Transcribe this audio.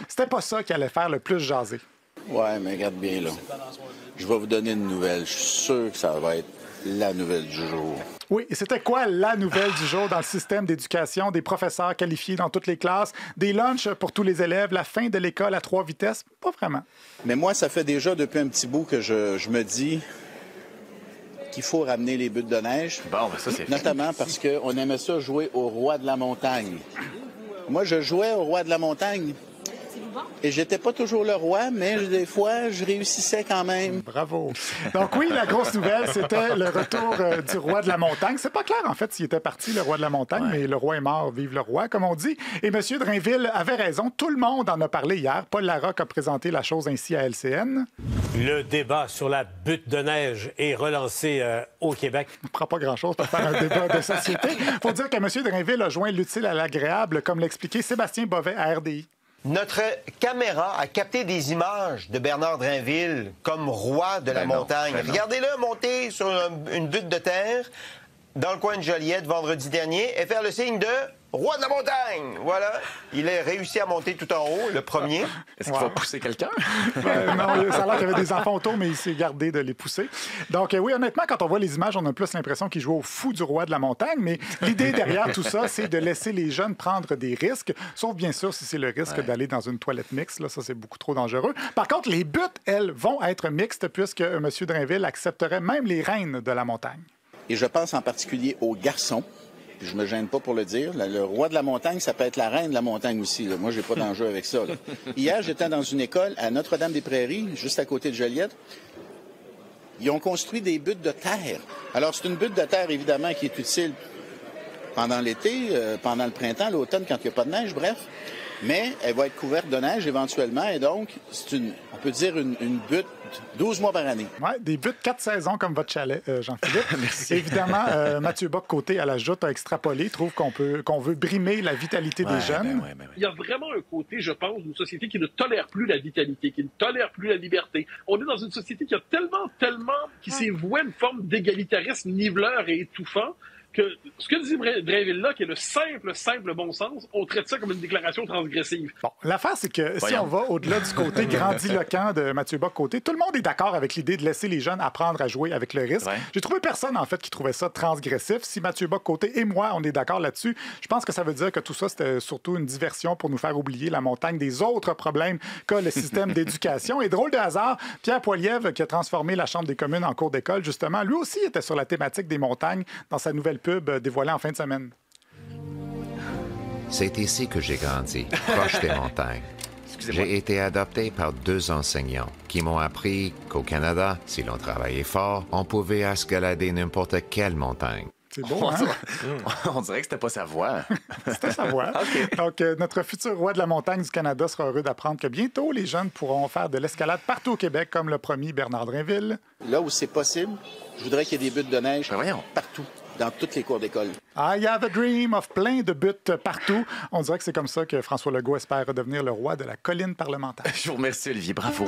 c'était pas ça qui allait faire le plus jaser. Ouais, mais regarde bien là. Je vais vous donner une nouvelle. Je suis sûr que ça va être la nouvelle du jour. Oui, et c'était quoi la nouvelle du jour dans le système d'éducation? Des professeurs qualifiés dans toutes les classes, des lunchs pour tous les élèves, la fin de l'école à 3 vitesses? Pas vraiment. Mais moi, ça fait déjà depuis un petit bout que je me dis qu'il faut ramener les buttes de neige. Bon, ben ça, c'est notamment parce qu'on aimait ça jouer au roi de la montagne. Moi, je jouais au roi de la montagne. Et j'étais pas toujours le roi, mais des fois, je réussissais quand même. Bravo. Donc oui, la grosse nouvelle, c'était le retour du roi de la montagne. C'est pas clair, en fait, s'il était parti, le roi de la montagne, mais le roi est mort, vive le roi, comme on dit. Et M. Drainville avait raison. Tout le monde en a parlé hier. Paul Larocque a présenté la chose ainsi à LCN. Le débat sur la butte de neige est relancé au Québec. On ne prend pas grand-chose pour faire un débat de société. Il faut dire que M. Drainville a joint l'utile à l'agréable, comme l'expliquait Sébastien Bovet à RDI. Notre caméra a capté des images de Bernard Drainville comme roi de la montagne. Regardez-le monter sur une butte de terre dans le coin de Joliette vendredi dernier et faire le signe de roi de la montagne. Voilà. Il a réussi à monter tout en haut, le premier. Est-ce qu'il va pousser quelqu'un? Non, ça a l'air qu'il y avait des enfants autour, mais il s'est gardé de les pousser. Donc oui, honnêtement, quand on voit les images, on a plus l'impression qu'il joue au fou du roi de la montagne, mais l'idée derrière tout ça, c'est de laisser les jeunes prendre des risques, sauf bien sûr si c'est le risque d'aller dans une toilette mixte. Là, ça, c'est beaucoup trop dangereux. Par contre, les buttes, elles, vont être mixtes puisque M. Drainville accepterait même les reines de la montagne. Et je pense en particulier aux garçons. Je me gêne pas pour le dire. Le roi de la montagne, ça peut être la reine de la montagne aussi. Là. Moi, j'ai pas d'enjeu avec ça. Là. Hier, j'étais dans une école à Notre-Dame-des-Prairies, juste à côté de Joliette. Ils ont construit des buttes de terre. Alors, c'est une butte de terre, évidemment, qui est utile pendant l'été, pendant le printemps, l'automne, quand il n'y a pas de neige, bref. Mais elle va être couverte de neige éventuellement. Et donc, c'est on peut dire une butte 12 mois par année. Oui, des buts de 4 saisons comme votre chalet, Jean-Philippe. Merci. Évidemment, Mathieu Bock-Côté à la Joute a extrapolé, trouve qu'on veut brimer la vitalité des jeunes. Il y a vraiment un côté, je pense, d'une société qui ne tolère plus la vitalité, qui ne tolère plus la liberté. On est dans une société qui a qui s'est vouée à une forme d'égalitarisme niveleur et étouffant, que ce que dit Drainville là, qui est le simple bon sens, on traite ça comme une déclaration transgressive. Bon, l'affaire, c'est que si on va au-delà du côté grandiloquent de Mathieu Bock-Côté, tout le monde est d'accord avec l'idée de laisser les jeunes apprendre à jouer avec le risque. J'ai trouvé personne, en fait, qui trouvait ça transgressif. Si Mathieu Bock-Côté et moi, on est d'accord là-dessus, je pense que ça veut dire que tout ça, c'était surtout une diversion pour nous faire oublier la montagne des autres problèmes qu'a le système d'éducation. Et drôle de hasard, Pierre Poilievre, qui a transformé la Chambre des communes en cours d'école, justement, lui aussi était sur la thématique des montagnes dans sa nouvelle pub dévoilée en fin de semaine. C'est ici que j'ai grandi, proche des montagnes. J'ai été adopté par 2 enseignants qui m'ont appris qu'au Canada, si l'on travaillait fort, on pouvait escalader n'importe quelle montagne. C'est beau, hein? On dirait que c'était pas sa voix. C'était sa voix. Okay. Donc, notre futur roi de la montagne du Canada sera heureux d'apprendre que bientôt, les jeunes pourront faire de l'escalade partout au Québec, comme le promis Bernard Drainville. Là où c'est possible, je voudrais qu'il y ait des buttes de neige partout, dans toutes les cours d'école. I have a dream of plein de buts partout. On dirait que c'est comme ça que François Legault espère redevenir le roi de la colline parlementaire. Je vous remercie, Olivier. Bravo.